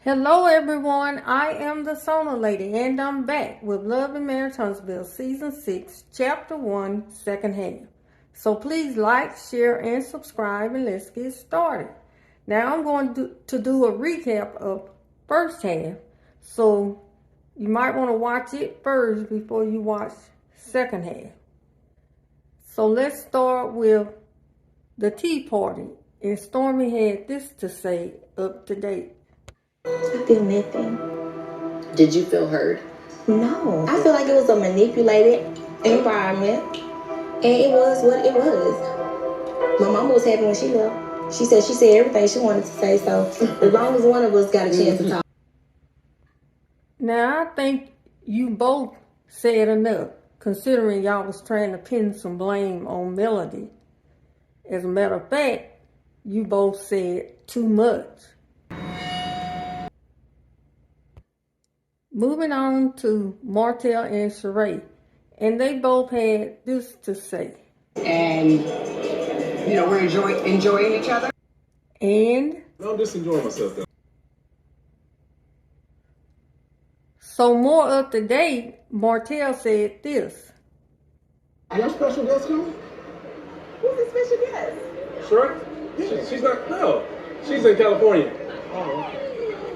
Hello everyone, I am the Sona Lady and I'm back with Love and Marriage Huntsville Season 6, Chapter 1, Second Half. So please like, share, and subscribe and let's get started. Now I'm going to do a recap of first half, so you might want to watch it first before you watch second half. So let's start with the tea party, and Stormy had this to say up to date. I feel nothing. Did you feel heard? No. I feel like it was a manipulated environment, and it was what it was. My mama was happy when she left. She said everything she wanted to say, so as long as one of us got a chance to talk. Now, I think you both said enough, considering y'all was trying to pin some blame on Melody. As a matter of fact, you both said too much. Moving on to Martell and Sheree, and they both had this to say. And, we're enjoying each other. And I'm just enjoying myself though. so more up to date, Martell said this. Your special guest coming? Who's the special guest? Sure. She's not. No, she's in California. Oh.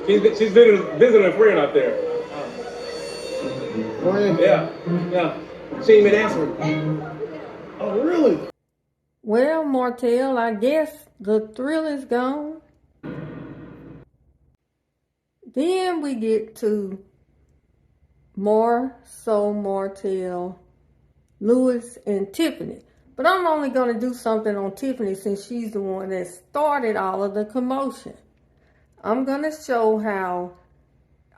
She's visiting a friend out there. Friend? Yeah. She ain't been answering. Oh, really? Well, Martell, I guess the thrill is gone. Then we get to Martell, Lewis, and Tiffany. But I'm only going to do something on Tiffany since she's the one that started all of the commotion. I'm going to show how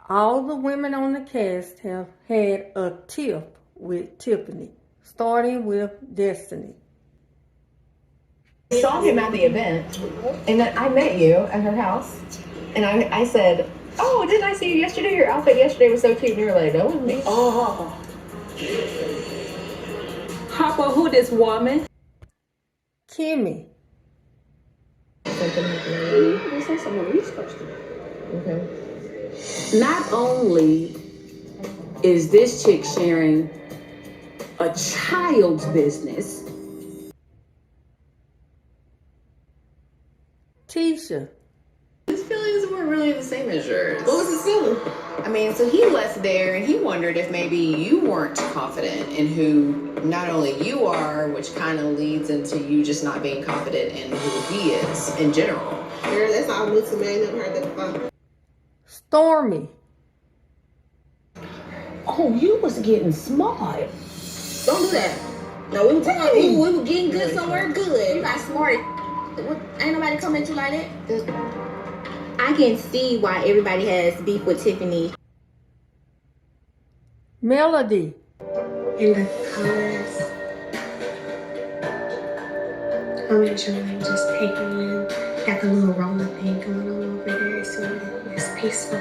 all the women on the cast have had a tiff with Tiffany, starting with Destiny. I saw him at the event, and then I met you at her house, and I said, "Oh, didn't I see you yesterday? Your outfit yesterday was so cute." And you were like, "That was me." Oh. Harper, who this woman? Kimmy. Let's say some Marie's question. Okay. Not only is this chick sharing a child's business, Tisha. His feelings weren't really the same as yours. What was his feeling? I mean, so he left there and he wondered if maybe you weren't confident in who not only you are, which kind of leads into you just not being confident in who he is in general. Girl, that's all new to me. I never heard that before. Stormy. oh, you was getting smart. Don't do that. No, we were getting good somewhere good. You got smart. Ain't nobody come at you like that. I can see why everybody has beef with Tiffany. Melody. And because I'm enjoying just taking in, got the little roller thing going on over there, so it's peaceful.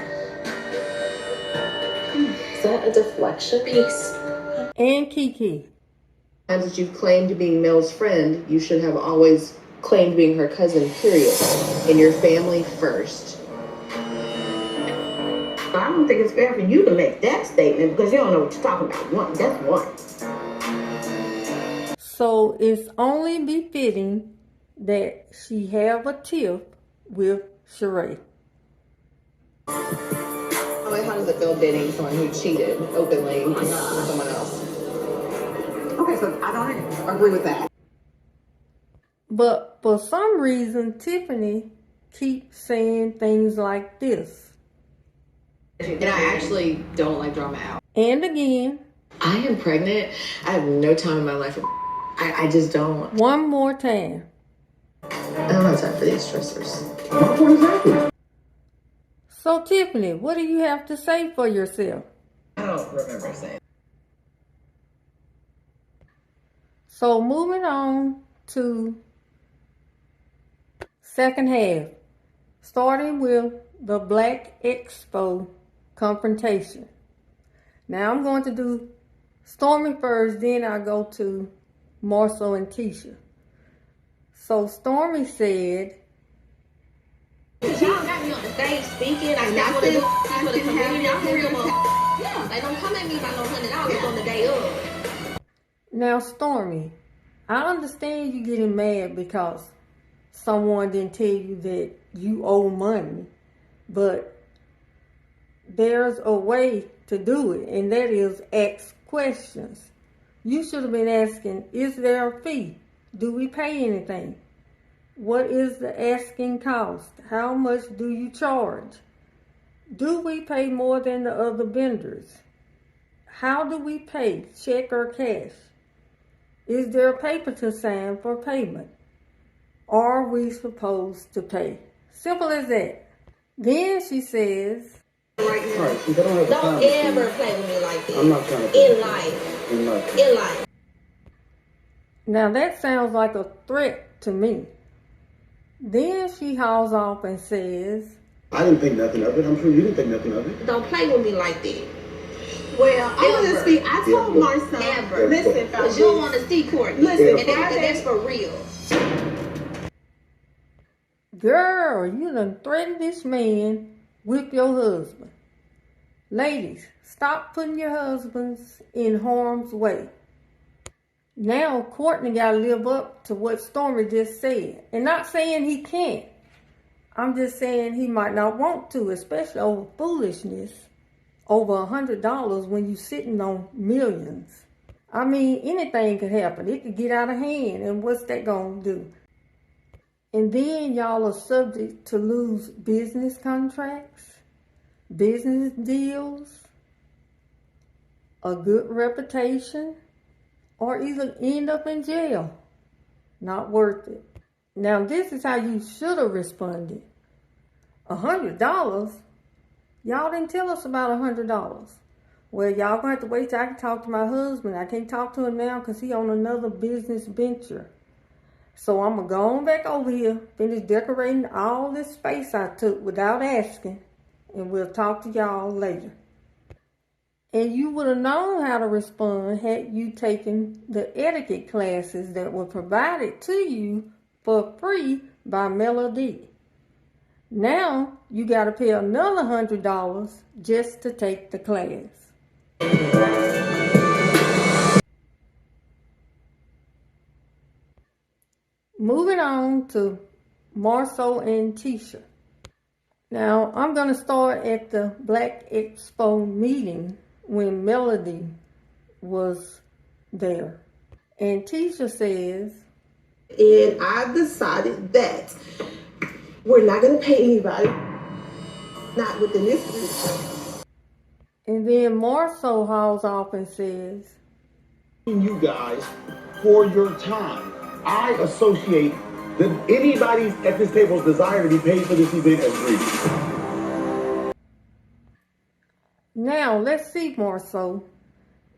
Is that a deflection? Peace. And Kiki. Times that you've claimed being Mel's friend, you should have always claimed being her cousin, period. And your family first. I don't think it's fair for you to make that statement because you don't know what you're talking about. That's one. So it's only befitting that she have a tiff with Sheree. How does it feel dating someone who cheated openly with someone else? Okay, so I don't agree with that. But for some reason, Tiffany keeps saying things like this. And I actually don't like drama out. And again. I am pregnant. I have no time in my life. I just don't. One more time. I don't have time for these stressors. What exactly? So Tiffany, what do you have to say for yourself? I don't remember saying. So moving on to second half, starting with the Black Expo confrontation. Now I'm going to do Stormy first, then I'll go to Marcel and Tisha. So Stormy said, Y'all got me on the stage speaking. I still want to do for the community. I'm real well. Yeah, they don't come at me by no $100 on the day of. Now, Stormy, I understand you getting mad because someone didn't tell you that you owe money, but there's a way to do it, and that is ask questions. You should have been asking, is there a fee? Do we pay anything? What is the asking cost? How much do you charge? Do we pay more than the other vendors? How do we pay, check or cash? Is there a paper to sign for payment? Are we supposed to pay? Simple as that. Then she says, Don't ever play with me like this. I'm not trying to. In life. In life. now that sounds like a threat to me. Then she hauls off and says, I didn't think nothing of it. I'm sure you didn't think nothing of it. Don't play with me like that. Well, I'm gonna speak. I told my son, Never. listen, Because you don't want to see Courtney. Listen, and that's for real. girl, you done threatened this man with your husband. Ladies, stop putting your husbands in harm's way. Now Courtney got to live up to what Stormy just said. And not saying he can't. I'm just saying he might not want to, especially over foolishness. Over $100 when you're sitting on millions. I mean, anything could happen. It could get out of hand, and what's that gonna do? And then y'all are subject to lose business contracts, business deals, a good reputation, or even end up in jail. Not worth it. Now this is how you should have responded. $100? Y'all didn't tell us about $100. Well, y'all gonna have to wait till I can talk to my husband. I can't talk to him now because he on another business venture. So I'm gonna go on back over here, finish decorating all this space I took without asking, and we'll talk to y'all later. And you would have known how to respond had you taken the etiquette classes that were provided to you for free by Melody. Now you got to pay another $100 just to take the class. Moving on to Marceau and Tisha. Now I'm going to start at the Black Expo meeting when Melody was there. And Tisha says, And I decided that we're not gonna pay anybody. Not within this group. and then Marceau hauls off and says, You guys, for your time, I associate anybody's at this table's desire to be paid for this event as greedy. now let's see, Marceau.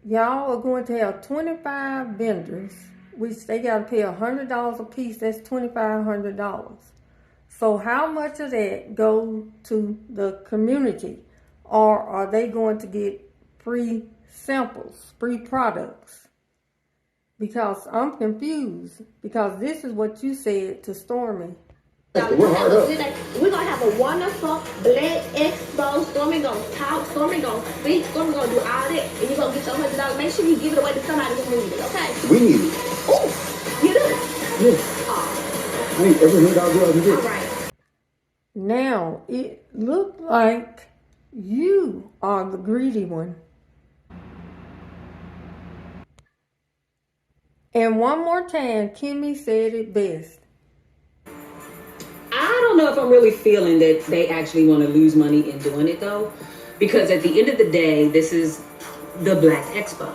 Y'all are going to have 25 vendors, which they got to pay $100 a piece. That's $2,500. So how much of that goes to the community? Or are they going to get free samples, free products? Because I'm confused. Because this is what you said to Stormy. We're hard up. We're gonna have a wonderful Black Expo. Stormy gonna talk, Stormy gonna speak, Stormy gonna do all that, and you're gonna get your $100. Make sure you give it away to somebody who needs it, okay? We need it. Oh, you do? Yeah. I need every $100 I can get. All right. Now, it looked like you are the greedy one. And one more time, Kimmy said it best. I don't know if I'm really feeling that they actually want to lose money in doing it though, because at the end of the day, this is the Black Expo,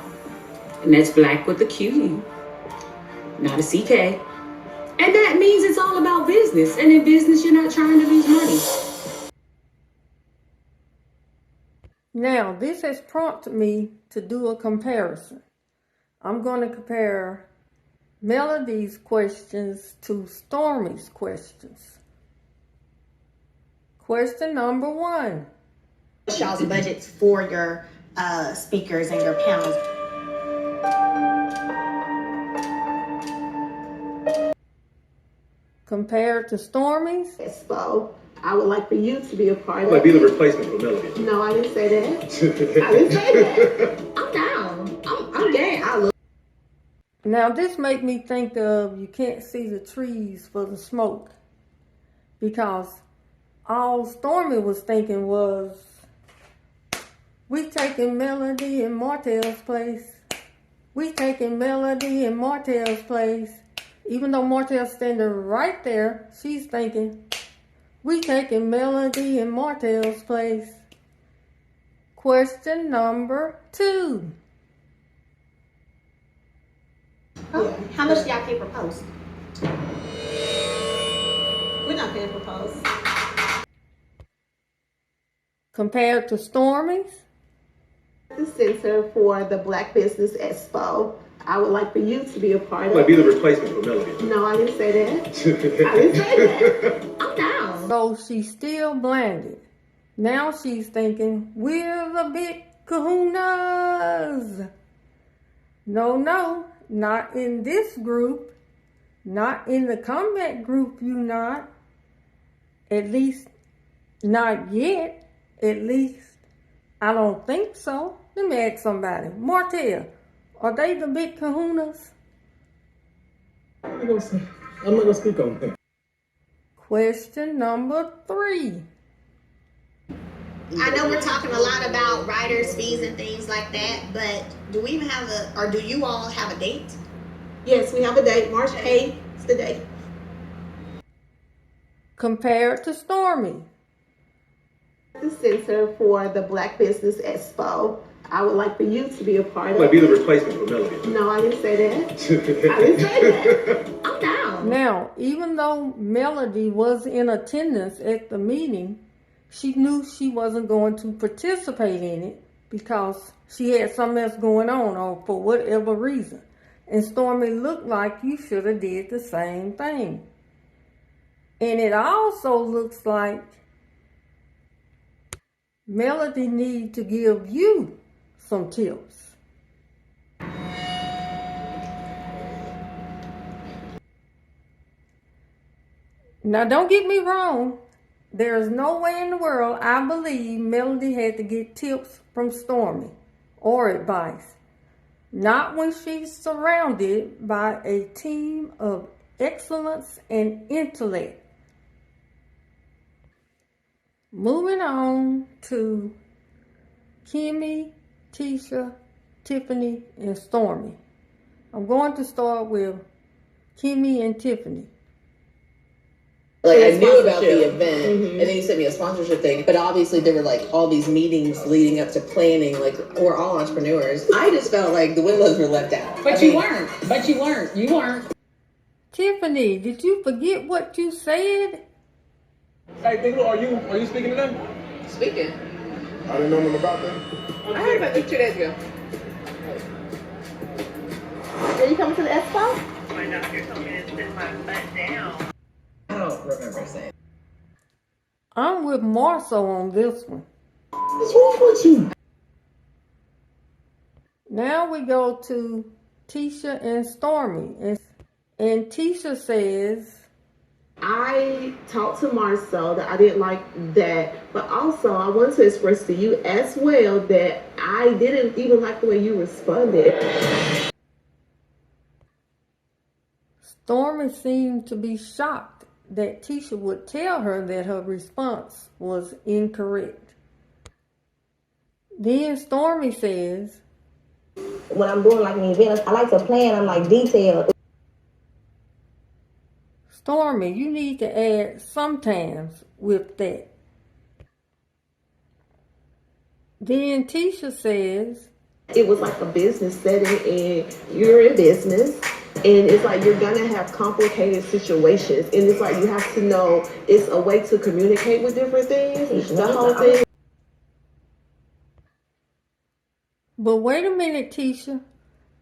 and that's Black with a Q, not a CK, and that means it's all about business, and in business, you're not trying to lose money. Now, this has prompted me to do a comparison. I'm going to compare Melody's questions to Stormy's questions. Question number 1. Y'all's budgets for your speakers and your panels. Compared to Stormy's? Expo. I would like for you to be a part of Like be the it. replacement for Melody. No, I didn't say that. I didn't say that. I'm down. I'm game. I look. Now this make me think of you can't see the trees for the smoke, because all Stormy was thinking was, we taking Melody in Martell's place. We taking Melody in Martell's place. Even though Martell's standing right there, she's thinking, we taking Melody in Martell's place. Question number 2. Oh, how much do y'all pay per post? We're not paying for posts. Compared to Stormy's, The Center for the Black Business Expo. I would like for you to be a part of Like be the it. replacement for Melody. No, I didn't say that. I didn't say that. I'm down. so she's still blinded. Now she's thinking, we're the big kahunas. No, not in this group. Not in the combat group, you not. At least, not yet. At least, I don't think so. Let me ask somebody. Martell, are they the big kahunas? I'm not gonna speak on that. Question number 3. I know we're talking a lot about writers' fees and things like that, but do we even have or do you all have a date? Yes, we have a date. March 8th is the date. Compared to Stormy, The Center for the Black Business Expo. I would like for you to be a part of Like be the it. replacement for Melody. No, I didn't say that. I didn't say that. I'm down. now, even though Melody was in attendance at the meeting, she knew she wasn't going to participate in it because she had something else going on or for whatever reason. And Stormy looked like you should have did the same thing. And it also looks like Melody need to give you some tips. Now, don't get me wrong. There is no way in the world I believe Melody had to get tips from Stormy or advice. Not when she's surrounded by a team of excellence and intellect. Moving on to Kimmy, Tisha, Tiffany, and Stormy. I'm going to start with Kimmy and Tiffany. Like, I knew about the event, and then you sent me a sponsorship thing, but obviously there were like all these meetings leading up to planning, like we're all entrepreneurs. I just felt like the Willows were left out. But you weren't. You weren't. Tiffany, did you forget what you said? Hey, Dingle, are you speaking to them? Speaking. I didn't know nothing about them. I heard about this 2 days ago. Are you coming to the expo? Find out you're telling me to sit my butt down. I don't remember saying. I'm with Marceau on this one. What's wrong with you? Now we go to Tisha and Stormy. And Tisha says, I talked to Marcel that I didn't like that, but also I want to express to you as well that I didn't even like the way you responded. Stormy seemed to be shocked that Tisha would tell her that her response was incorrect. Then Stormy says, When I'm doing like an event, I like to plan. I'm like detailed. Stormy, you need to add sometimes with that. Then Tisha says, It was like a business setting and you're in business and it's like you're gonna have complicated situations and it's like you have to know it's a way to communicate with different things. The whole thing. but wait a minute, Tisha.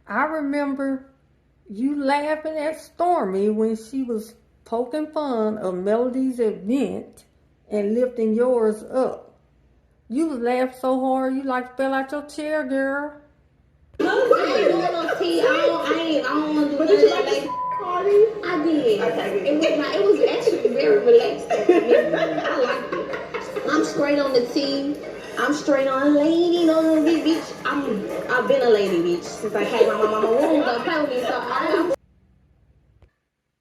I remember you laughing at Stormy when she was poking fun of Melody's event and lifting yours up. You laughed so hard you like fell out your chair, girl. I don't want to do But did you that. like Like, the party? I did. Okay. It was actually very relaxed. I like it. I'm straight on the T. I'm straight on lady on the beach. I've been a lady bitch since I came out my mama womb. Don't play with me, so I'm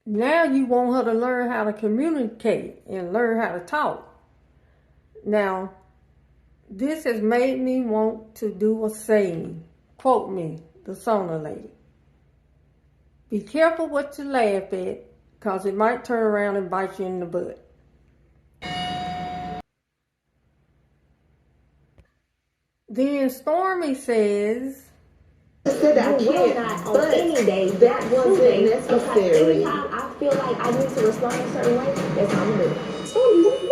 Now you want her to learn how to communicate and learn how to talk. Now, this has made me want to do a saying. Quote me, the Sona lady. Be careful what you laugh at, because it might turn around and bite you in the butt. Then Stormy says, I said that I can't, but any day, that wasn't necessary. Anytime I feel like I need to respond a certain way, that's how I'm gonna do it. Stormy, what's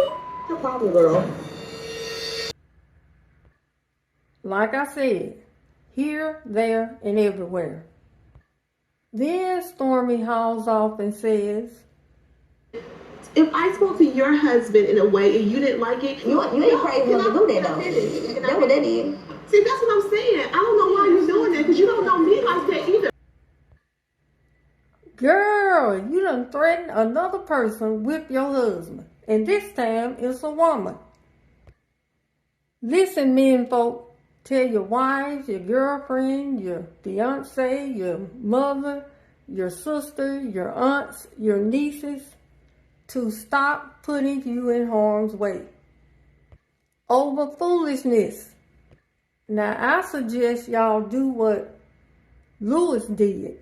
your problem, girl? like I said, here, there, and everywhere. Then Stormy hauls off and says, If I spoke to your husband in a way and you didn't like it, You ain't crazy enough to do that, though. That's what that is. see, that's what I'm saying. I don't know why you're doing that because you don't know me like that either. girl, you done threatened another person with your husband. And this time it's a woman. Listen, men folk, tell your wives, your girlfriend, your fiance, your mother, your sister, your aunts, your nieces, to stop putting you in harm's way over foolishness. Now, I suggest y'all do what Lewis did.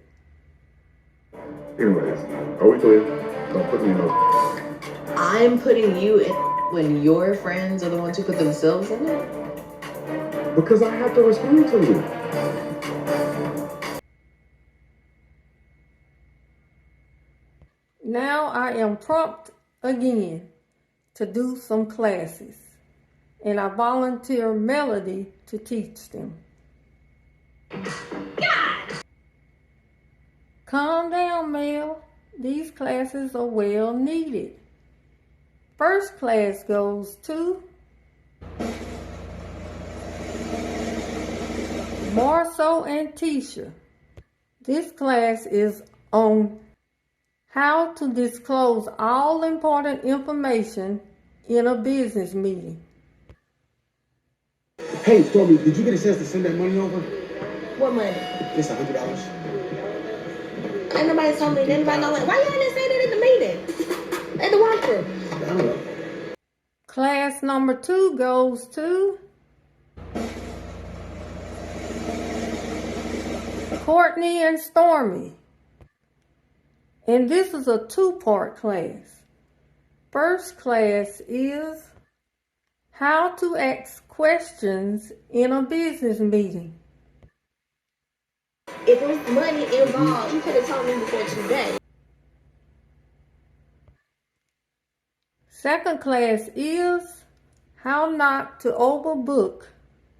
Anyways, are we clear? Don't put me in no. I'm putting you in when your friends are the ones who put themselves in it. Because I have to respond to you. Now I am prompt again to do some classes, and I volunteer Melody to teach them. Calm down, Mel. These classes are well needed. First class goes to Marceau and Tisha. This class is on how to disclose all important information in a business meeting. Hey, Stormy, did you get a chance to send that money over? What money? It's $100. Ain't nobody told me. Anybody know it? Why y'all didn't say that in the meeting? At the walkthrough? I don't know. Class number 2 goes to Courtney and Stormy. And this is a 2-part class. First class is how to ask questions in a business meeting. If it was money involved, you could have told me before today. Second class is how not to overbook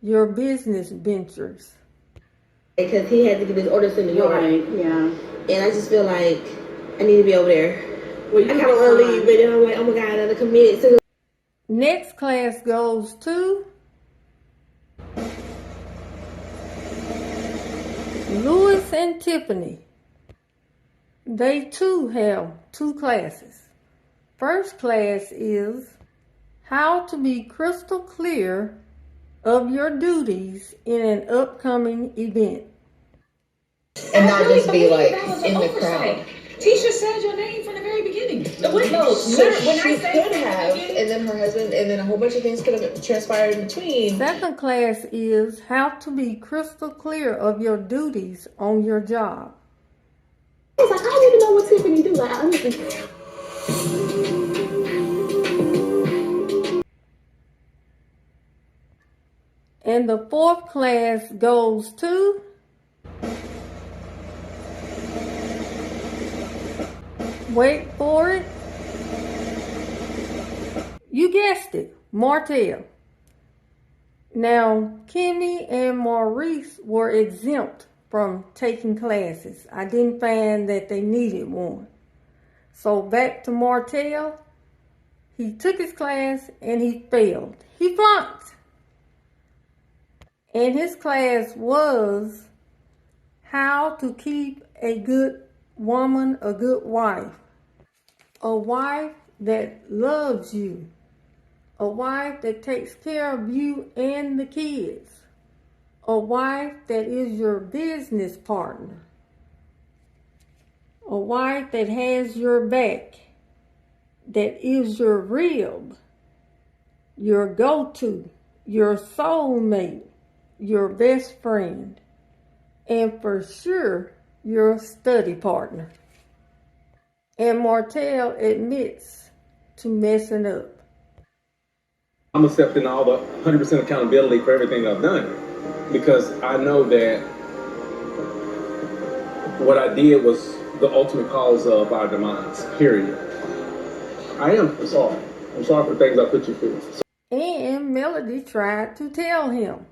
your business ventures. Because he had to get his orders in New York. Right, yeah. And I just feel like I need to be over there. Well, I kind of want to leave, but then I'm like, oh my God, I'm committed to. Next class goes to Louis and Tiffany. They too have 2 classes. First class is how to be crystal clear of your duties in an upcoming event. And not just be like in the crowd. Tisha said your name from the very beginning. No, when she I say could have, and then her husband, and then a whole bunch of things could have transpired in between. Second class is how to be crystal clear of your duties on your job. I was like, I don't even know what Tiffany do. Like, honestly. And the 4th class goes to wait for it. You guessed it, Martell. Now, Kimmy and Maurice were exempt from taking classes. I didn't find that they needed one. So back to Martell. He took his class and he failed. He flunked. And his class was how to keep a good woman, a good wife. A wife that loves you, a wife that takes care of you and the kids, a wife that is your business partner, a wife that has your back, that is your rib, your go-to, your soulmate, your best friend, and for sure, your study partner. And Martell admits to messing up. I'm accepting all the 100% accountability for everything I've done because I know that what I did was the ultimate cause of our demise, period. I am sorry. I'm sorry for things I put you through. And Melody tried to tell him.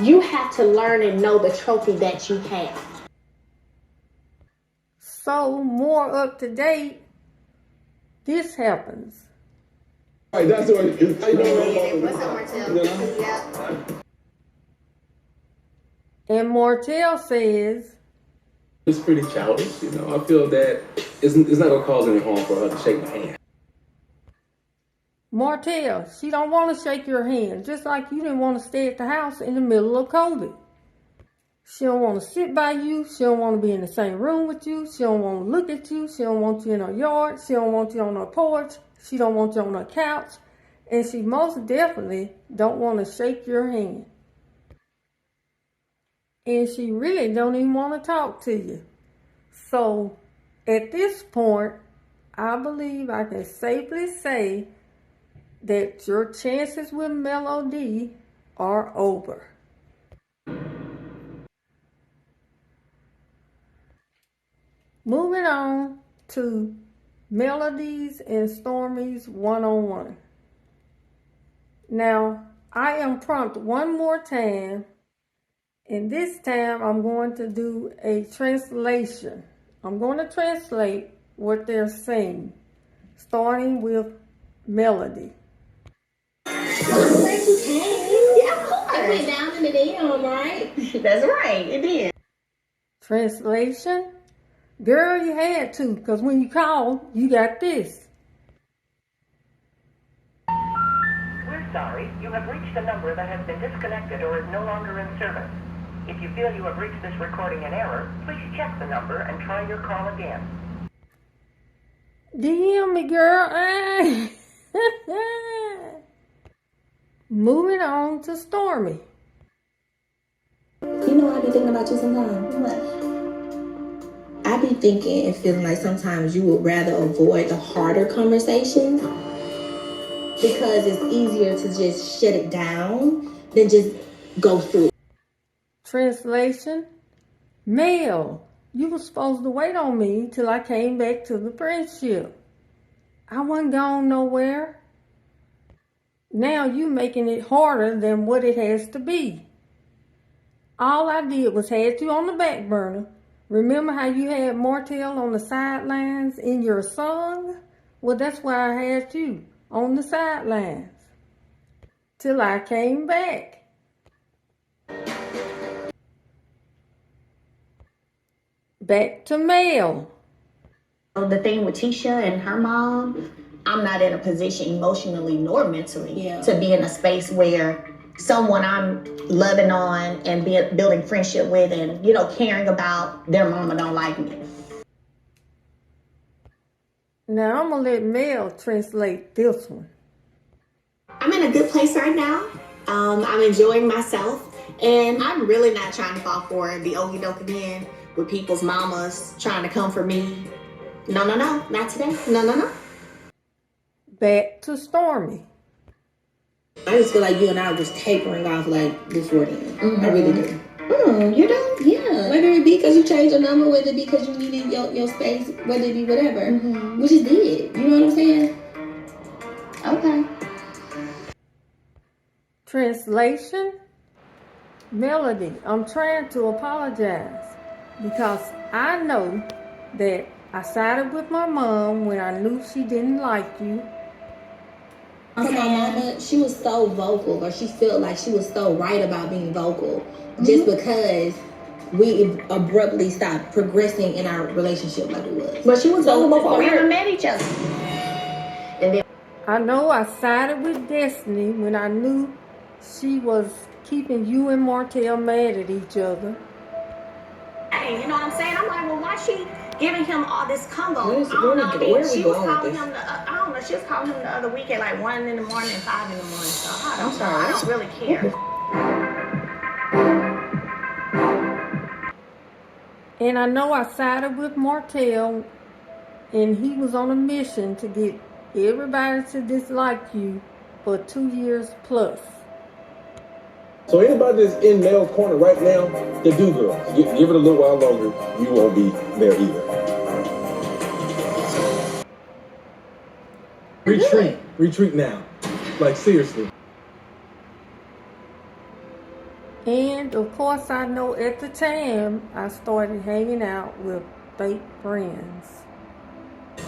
You have to learn and know the trophy that you have. So, more up to date, this happens. All right, that's what it is. How you doing? What's up, Martell? Yeah. And Martell says, It's pretty childish, you know. I feel that it's not going to cause any harm for her to shake my hand. Martell, she don't want to shake your hand, just like you didn't want to stay at the house in the middle of COVID. She don't want to sit by you. She don't want to be in the same room with you. She don't want to look at you. She don't want you in her yard. She don't want you on her porch. She don't want you on her couch. And she most definitely don't want to shake your hand. And she really don't even want to talk to you. So, at this point, I believe I can safely say that your chances with Melody are over. Moving on to Melody's and Stormy's one-on-one. Now, I am prompt one more time, and this time I'm going to do a translation. I'm going to translate what they're saying, starting with Melody. I'm glad you came. Yeah, of course. It went down in the DM, right? That's right, it did. Translation? Girl, you had to, because when you called, you got this. We're sorry. You have reached a number that has been disconnected or is no longer in service. If you feel you have reached this recording in error, please check the number and try your call again. DM me, girl. Moving on to Stormy. You know, I be thinking about you sometimes. What? I be thinking and feeling like sometimes you would rather avoid the harder conversations because it's easier to just shut it down than just go through it. Translation: Mel, you were supposed to wait on me till I came back to the friendship. I wasn't gone nowhere. Now you making it harder than what it has to be. All I did was had you on the back burner. Remember how you had Martell on the sidelines in your song? Well, that's why I had you on the sidelines till I came back. Back to Mel. The thing with Tisha and her mom, I'm not in a position emotionally nor mentally to be in a space where someone I'm loving on and building friendship with and, you know, caring about their mama don't like me. Now I'm going to let Mel translate this one. I'm in a good place right now. I'm enjoying myself. And I'm really not trying to fall for the okie doke again with people's mamas trying to come for me. No, not today. No. Back to Stormy. I just feel like you and I are just tapering off like before then. I really do. You don't? Yeah. Whether it be because you changed your number, whether it be because you needed your space, whether it be whatever. We just did. You know what I'm saying? Okay. Translation: Melody, I'm trying to apologize because I know that I sided with my mom when I knew she didn't like you. My mama, she was so vocal, or she felt like she was so right about being vocal, just because we abruptly stopped progressing in our relationship like it was. But she was So old before we we ever met each other. And then I know I sided with Destiny when I knew she was keeping you and Martell mad at each other. you know what I'm saying? I'm like, well, why she giving him all this combo? Where I don't know. are we She was going calling with him. I don't know. She was calling him the other week at like 1 in the morning and 5 in the morning. So I don't know. I don't really care. And I know I sided with Martell, and he was on a mission to get everybody to dislike you for 2 years plus. So anybody that's in Mel's corner right now, the do girl, give it a little while longer. You won't be there either. Retreat now. Like seriously. And of course, I know at the time I started hanging out with fake friends.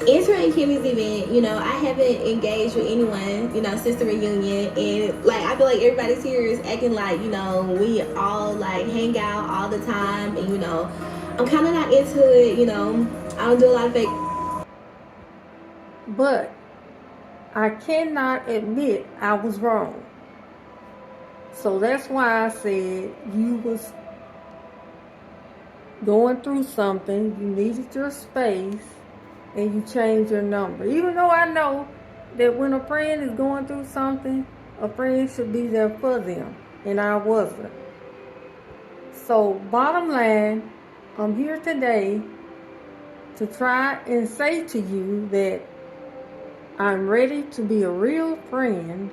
Entering Kimmy's event, you know, I haven't engaged with anyone, you know, since the reunion, and like I feel like everybody's here is acting like, you know, we all like hang out all the time, and you know, I'm kind of not into it, you know. I don't do a lot of fake. But I cannot admit I was wrong. So that's why I said you was going through something, you needed your space, and you changed your number. Even though I know that when a friend is going through something, a friend should be there for them, and I wasn't. So bottom line, I'm here today to try and say to you that I'm ready to be a real friend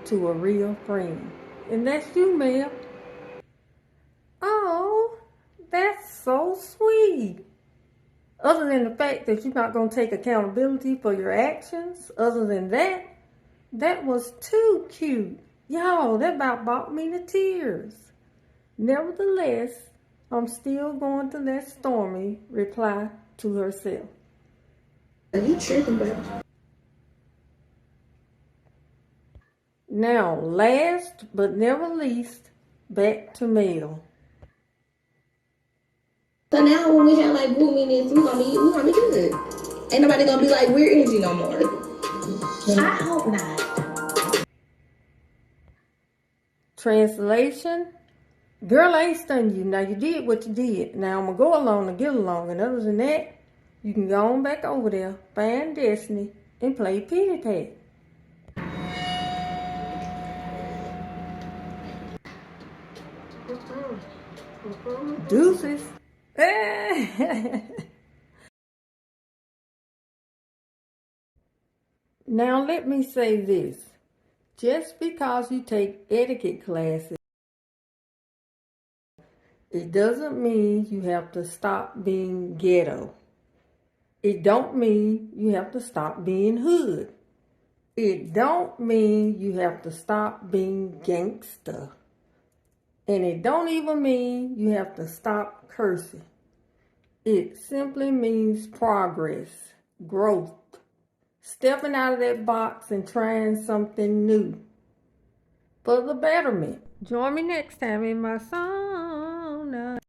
to a real friend. And that's you, Mel. Oh, that's so sweet. Other than the fact that you're not going to take accountability for your actions, other than that, that was too cute. Y'all, that about brought me to tears. Nevertheless, I'm still going to let Stormy reply to herself. Are you tripping, baby? Now, last but never least, back to Mel. So now when we have like group meetings, we gonna be good. Ain't nobody gonna be like weird energy no more. I hope not. Translation: girl, I ain't stunning you. Now you did what you did. Now I'm gonna go along and get along. And other than that, you can go on back over there, find Destiny, and play pity pat. Deuces. Now let me say this. Just because you take etiquette classes, it doesn't mean you have to stop being ghetto. It don't mean you have to stop being hood. It don't mean you have to stop being gangster. And it don't even mean you have to stop cursing. It simply means progress, growth, stepping out of that box and trying something new for the betterment. Join me next time in my sauna.